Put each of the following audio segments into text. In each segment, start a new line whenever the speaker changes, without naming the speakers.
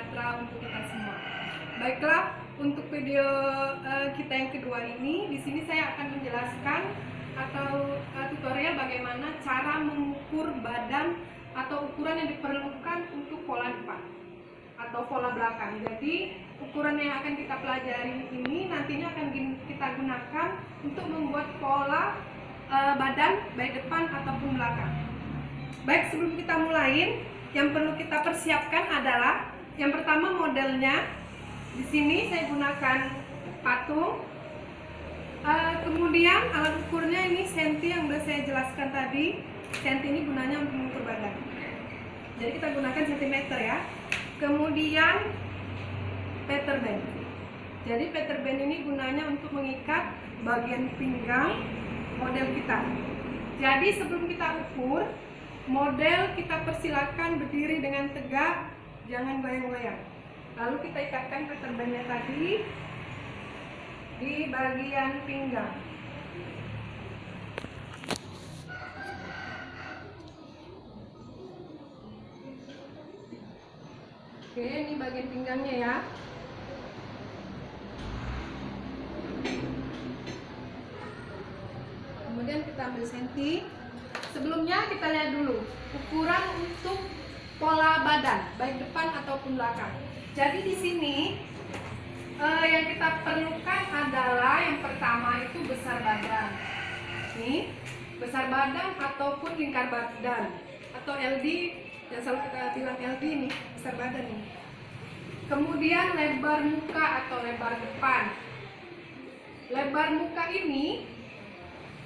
sejahtera untuk kita semua. Baiklah, untuk video kita yang kedua ini, di sini saya akan menjelaskan atau tutorial bagaimana cara mengukur badan atau ukuran yang diperlukan untuk pola depan atau pola belakang. Jadi ukuran yang akan kita pelajari ini nantinya akan kita gunakan untuk membuat pola badan baik depan ataupun belakang. Baik, sebelum kita mulai, yang perlu kita persiapkan adalah yang pertama modelnya. Di sini saya gunakan patung. Kemudian alat ukurnya ini senti yang sudah saya jelaskan tadi. Senti ini gunanya untuk mengukur badan. Jadi kita gunakan sentimeter ya. Kemudian Peter band. Jadi Peter band ini gunanya untuk mengikat bagian pinggang model kita. Jadi sebelum kita ukur, model kita persilakan berdiri dengan tegak, jangan goyang-goyang. Lalu kita ikatkan Peter band-nya tadi di bagian pinggang. Oke, ini bagian pinggangnya ya. Kemudian kita ambil senti. Sebelumnya kita lihat dulu ukuran untuk pola badan, baik depan ataupun belakang. Jadi di sini yang kita perlukan adalah yang pertama itu besar badan. Nih, besar badan ataupun lingkar badan atau LD, yang selalu kita bilang LD nih, besar badan nih. Kemudian lebar muka atau lebar depan. Lebar muka ini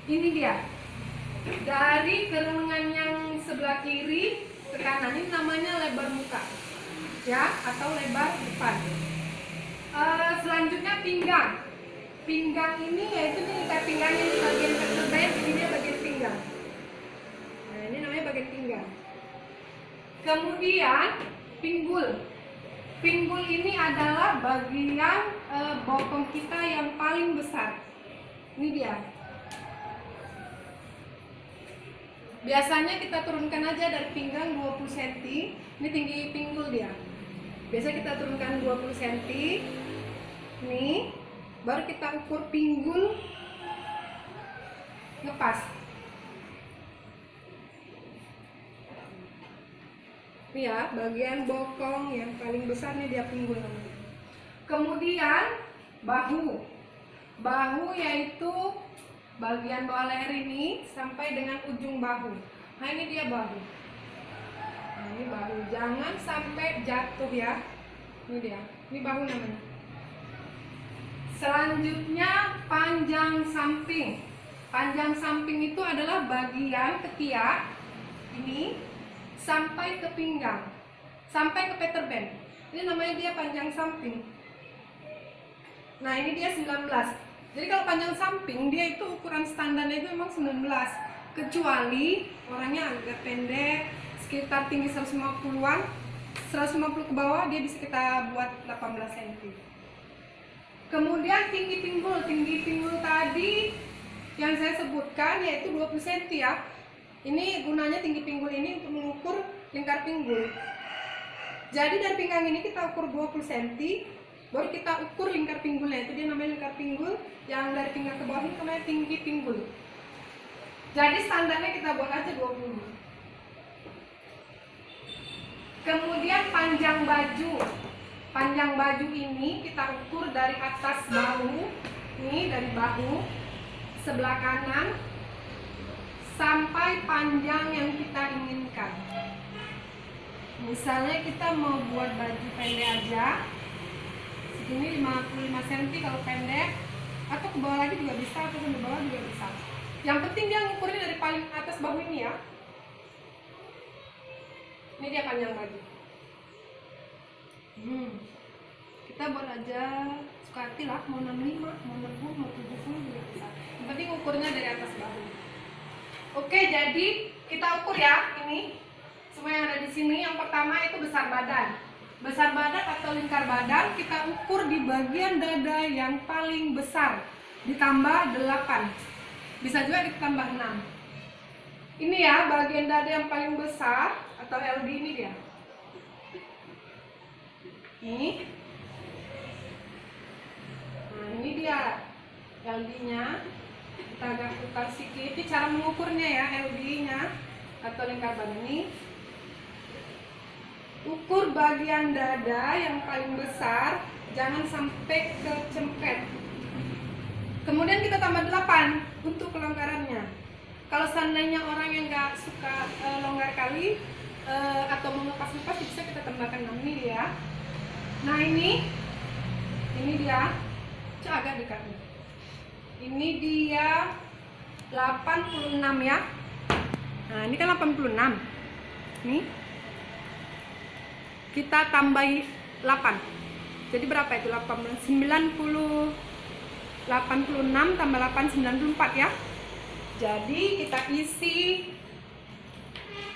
dia. Dari kerungan yang sebelah kiri ke kanan ini namanya lebar muka. Ya, atau lebar depan. Selanjutnya pinggang. Pinggang ini yaitu ikat pinggangnya di bagian terbait, ini dia bagian pinggang. Nah, ini namanya bagian pinggang. Kemudian pinggul. Pinggul ini adalah bagian bokong kita yang paling besar. Ini dia. Biasanya kita turunkan aja dari pinggang 20 cm. Ini tinggi pinggul dia. Biasanya kita turunkan 20 cm. Nih, baru kita ukur pinggul ngepas. Ini ya, bagian bokong yang paling besar nih dia pinggul namanya. Kemudian bahu. Bahu yaitu bagian bawah leher ini sampai dengan ujung bahu. Nah, ini dia bahu. Nah, ini bahu. Jangan sampai jatuh ya. Ini dia. Ini bahu namanya. Selanjutnya panjang samping. Panjang samping itu adalah bagian ketiak ini sampai ke pinggang, sampai ke Peter band. Ini namanya dia panjang samping. Nah, ini dia 19. Jadi kalau panjang samping dia itu ukuran standarnya itu memang 19, kecuali orangnya agak pendek, sekitar tinggi 150-an, 150 ke bawah dia bisa kita buat 18 cm. Kemudian tinggi pinggul tadi yang saya sebutkan yaitu 20 cm ya. Ini gunanya tinggi pinggul ini untuk mengukur lingkar pinggul. Jadi dari pinggang ini kita ukur 20 cm. Baru kita ukur lingkar pinggulnya, itu dia namanya lingkar pinggul. Yang dari pinggang ke bawah ini namanya tinggi pinggul. Jadi standarnya kita buat aja 20. Kemudian panjang baju. Panjang baju ini kita ukur dari atas bahu, ini dari bahu sebelah kanan sampai panjang yang kita inginkan. Misalnya kita mau buat baju pendek aja, segini 55 cm kalau pendek, atau ke bawah lagi juga bisa, atau ke bawah juga bisa. Yang penting dia ngukurnya dari paling atas bahu ini ya. Ini dia panjang baju. Kita buat aja suka hati lah, mau 65, mau 60, mau 70 juga bisa. Yang penting ukurnya dari atas bahu. Oke, jadi kita ukur ya ini semua yang ada di sini. Yang pertama itu besar badan. Besar badan atau lingkar badan kita ukur di bagian dada yang paling besar, ditambah 8. Bisa juga ditambah 6. Ini ya bagian dada yang paling besar atau LD ini dia. Nih. Nah, ini dia LD-nya. Kita agak putar sedikit. Ini cara mengukurnya ya, LD-nya atau lingkar badan ini. Ukur bagian dada yang paling besar, jangan sampai kecempet. Kemudian kita tambah 8 untuk kelonggarannya. Kalau seandainya orang yang nggak suka longgar kali atau mau lepas-lepas, bisa kita tambahkan 6 ini ya. Nah ini dia, coba agak dekat nih. Ini dia 86 ya. Nah ini kan 86. Nih kita tambahi 8. Jadi berapa itu? 86 tambah 8, 94 ya. Jadi kita isi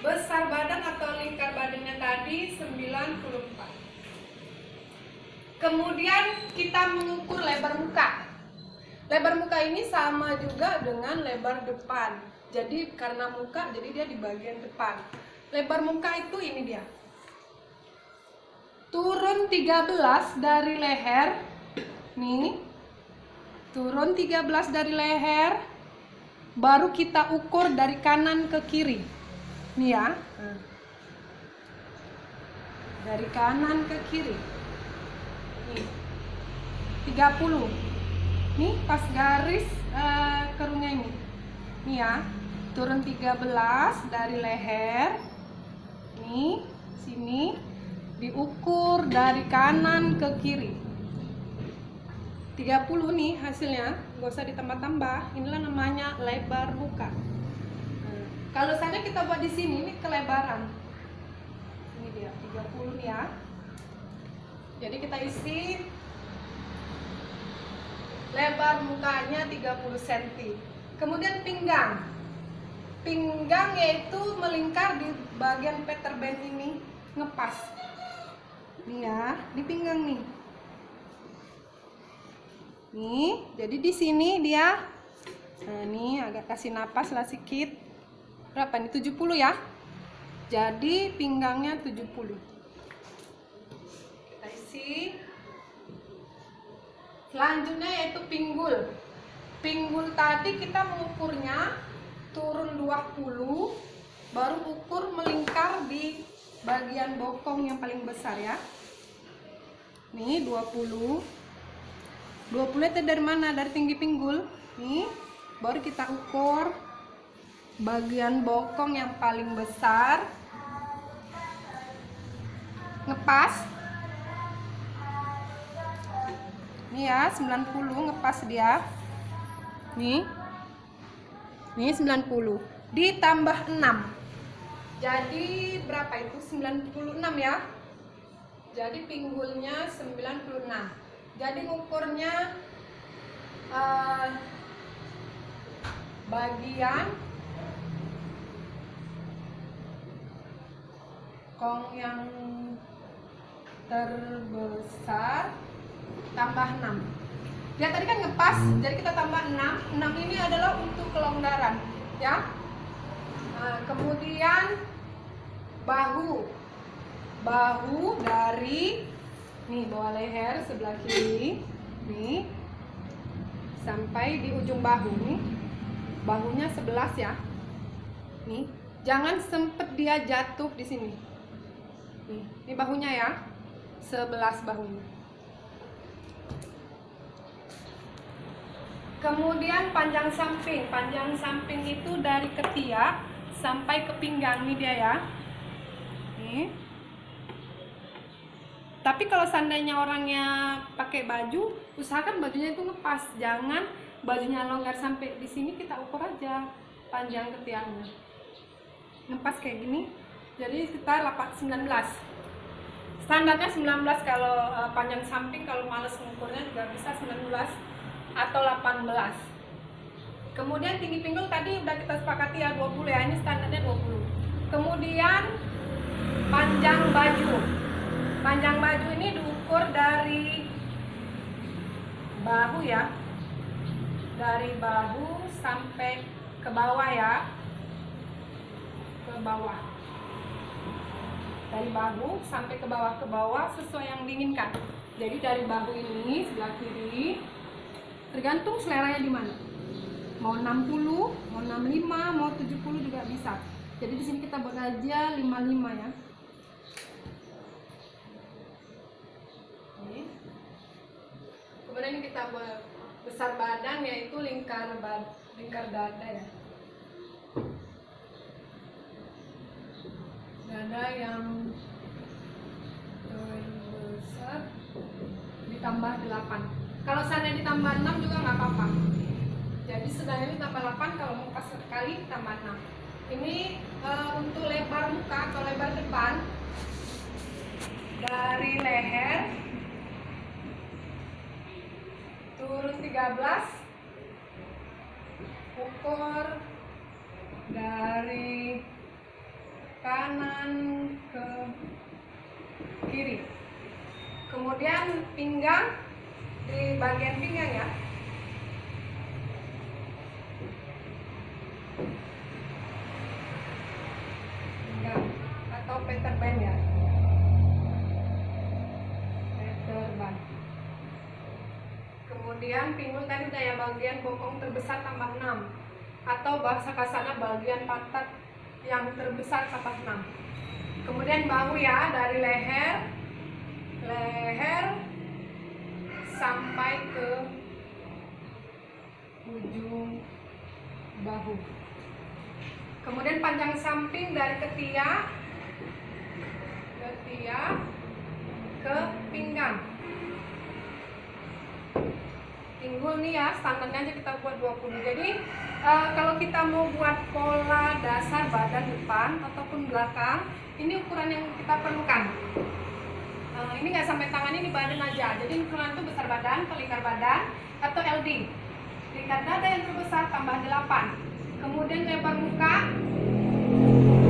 besar badan atau lingkar badannya tadi 94. Kemudian kita mengukur lebar muka. Lebar muka ini sama juga dengan lebar depan. Jadi karena muka, jadi dia di bagian depan. Lebar muka itu ini dia. Turun 13 dari leher. Nih. Turun 13 dari leher. Baru kita ukur dari kanan ke kiri. Nih ya. Dari kanan ke kiri. Nih. 30. Nih pas garis kerungnya ini. Nih ya. Turun 13 dari leher. Nih, sini diukur dari kanan ke kiri. 30 nih hasilnya, nggak usah ditambah-tambah. Inilah namanya lebar muka. Kalau misalnya kita buat di sini, ini kelebaran. Ini dia 30 nih ya. Jadi kita isi lebar mukanya 30 cm. Kemudian pinggang. Pinggang yaitu melingkar di bagian Peter Pan ini, ngepas. Nih ya, di pinggang nih. Nih, jadi di sini dia. Nah, nih agak kasih napas lah sedikit. Berapa nih? 70 ya. Jadi pinggangnya 70. Kita isi. Selanjutnya yaitu pinggul. Pinggul tadi kita mengukurnya turun 20, baru ukur melingkar di bagian bokong yang paling besar ya. Nih 20. 20 itu dari mana? Dari tinggi pinggul. Nih, baru kita ukur bagian bokong yang paling besar. Ngepas. Nih ya, 90 ngepas dia. Nih. Nih 90. Ditambah 6. Jadi berapa itu? 96 ya. Jadi pinggulnya 96. Jadi ukurnya bagian kong yang terbesar tambah 6. Dia tadi kan ngepas, jadi kita tambah 6. 6 ini adalah untuk kelonggaran ya. Kemudian bahu dari nih bawah leher sebelah kiri nih sampai di ujung bahu nih, bahunya 11 ya. Nih jangan sempet dia jatuh di sini. Nih ini bahunya ya, 11 bahunya. Kemudian panjang samping. Panjang samping itu dari ketiak sampai ke pinggang nih dia ya. Nih. Tapi kalau seandainya orangnya pakai baju, usahakan bajunya itu ngepas. Jangan bajunya longgar sampai di sini, kita ukur aja panjang ketiaknya. Ngepas kayak gini. Jadi sekitar 19. Standarnya 19 kalau panjang samping, kalau males mengukurnya juga bisa 19 atau 18. Kemudian tinggi pinggul tadi udah kita sepakati ya 20 ya, ini standarnya 20. Kemudian panjang baju. Panjang baju ini diukur dari bahu ya. Dari bahu sampai ke bawah ya. Ke bawah. dari bahu sampai ke bawah sesuai yang diinginkan. Jadi dari bahu ini sebelah kiri tergantung seleranya di mana. Mau 60, mau 65, mau 70 juga bisa. Jadi di sini kita buat aja 55 ya. Ini. Kemudian ini kita buat besar badan, yaitu lingkar dada ya. Dada yang terbesar ditambah 8. Kalau seandainya ditambah 6 juga nggak apa-apa. Jadi sedangnya ditambah 8, kalau mau pas sekali tambah 6. Ini untuk lebar muka atau lebar depan dari leher turun 13, ukur dari kanan ke kiri. Kemudian pinggang, di bagian pinggang ya. Pinggang atau Peter Pan ya. Peter Pan. Kemudian pinggul tadi udah ya, bagian bokong terbesar tambah 6. Atau bahasa kasarnya bagian pantat yang terbesar tambah 6. Kemudian bahu ya, dari leher sampai ke ujung bahu. Kemudian panjang samping dari ketiak ke pinggang. Pinggul nih ya, standarnya aja kita buat 20. Jadi kalau kita mau buat pola dasar badan depan ataupun belakang, ini ukuran yang kita perlukan. Ini nggak sampai tangan, ini badan aja. Jadi ukuran itu besar badan atau lingkar badan atau LD. Lingkar dada yang terbesar tambah 8. Kemudian lebar muka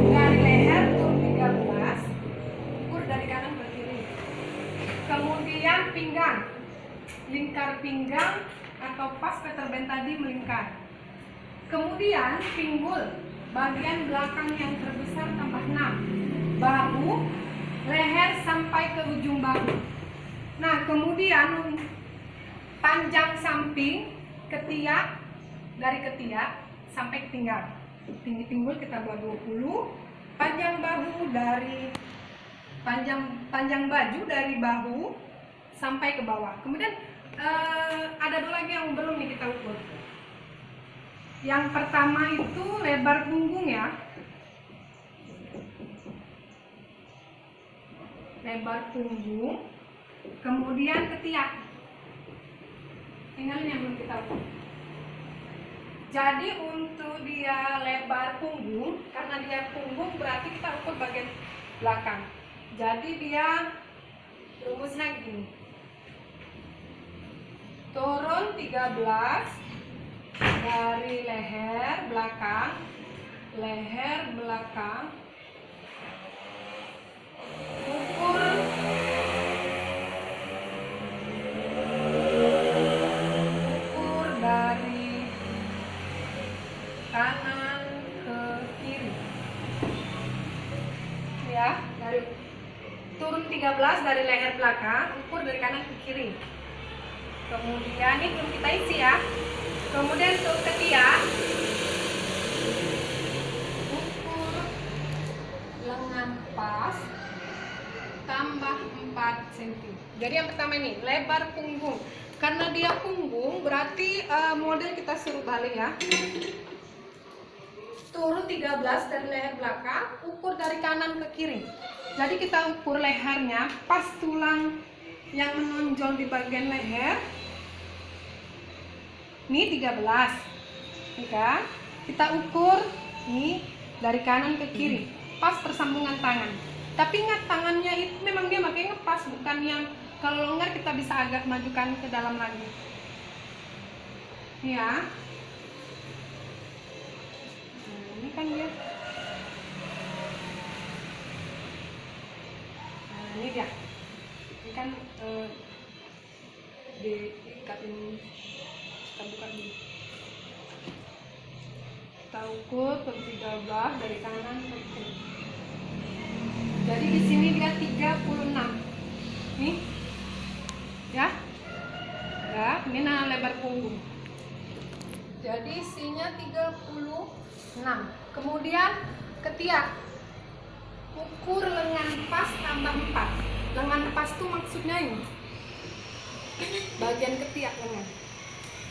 dari leher turun 13, ukur dari kanan ke kiri. Kemudian pinggang, lingkar pinggang atau pas Peter Pan tadi melingkar. Kemudian pinggul, bagian belakang yang terbesar tambah 6. Bahu, leher sampai ke ujung bahu. Nah, kemudian panjang samping ketiak, dari ketiak sampai ke pinggang. Tinggi pinggul kita buat 20. Panjang bahu dari panjang baju dari bahu sampai ke bawah. Kemudian ada dua lagi yang belum nih kita ukur. Yang pertama itu lebar punggung ya. Lebar punggung, kemudian ketiak. Tinggalin yang belum kita ukur. Jadi untuk dia lebar punggung, karena dia punggung berarti kita ukur bagian belakang. Jadi dia rumusnya gini. Turun 13 dari leher belakang, ukur dari kanan ke kiri ya, dari turun 13 dari leher belakang, ukur dari kanan ke kiri. Kemudian ini belum kita isi ya. Kemudian untuk ketiak, ukur lengan pas tambah 4 cm. Jadi yang pertama ini lebar punggung. Karena dia punggung berarti model kita suruh balik ya. Turun 13 dari leher belakang, ukur dari kanan ke kiri. Jadi kita ukur lehernya pas tulang yang menonjol di bagian leher. Ini 13. Ini kan? Kita ukur ini dari kanan ke kiri, pas persambungan tangan. Tapi ingat, tangannya itu memang dia pakai ngepas, bukan yang kalau longgar kita bisa agak majukan ke dalam lagi. Ini ya. Nah, ini kan dia. Nah, ini dia. Ini kan diikat ini. Kita buka dulu. Kita ukur per 13 dari kanan ke kiri. Jadi di sini dia 36. Nih. Ya. Ya, ini lebar punggung. Jadi isinya 36. Kemudian ketiak. Ukur lengan pas tambah 4. Lengan pas tuh maksudnya ini. Bagian ketiak lengan.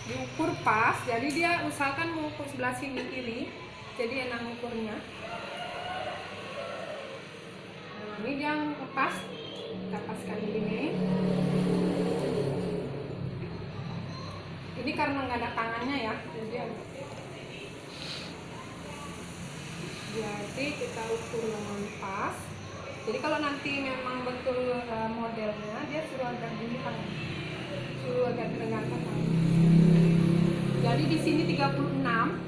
Diukur pas, jadi dia usahakan mengukur sebelah sini kiri. Jadi enak ukurnya. Nah, ini dia pas. Kita paskan ini. Ini karena nggak ada tangannya ya, jadi kita ukur lengan pas. Jadi kalau nanti memang betul modelnya, dia suruh agak gini tangan, suruh agak tegakkan tangan. Jadi di sini 36,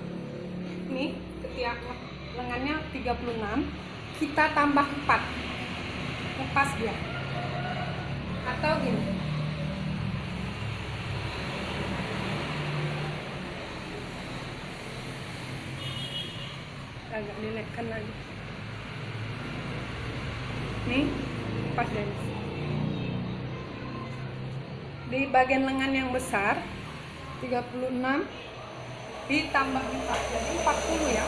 nih ketiak lengannya 36, kita tambah 4, lepas dia. Atau gini. Agak dinaikkan lagi. Nih, pas dari sini. Di bagian lengan yang besar 36 ditambah 4, jadi 40 ya.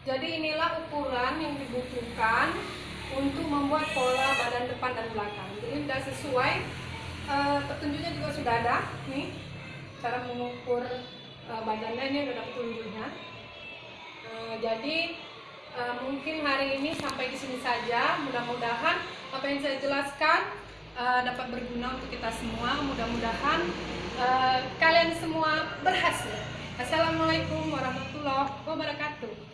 Jadi inilah ukuran yang dibutuhkan untuk membuat pola badan depan dan belakang. Jadi sudah sesuai, petunjuknya juga sudah ada nih, cara mengukur badannya ini udah ada petunjuknya. Jadi mungkin hari ini sampai di sini saja. Mudah-mudahan apa yang saya jelaskan dapat berguna untuk kita semua. Mudah-mudahan kalian semua berhasil. Assalamualaikum warahmatullahi wabarakatuh.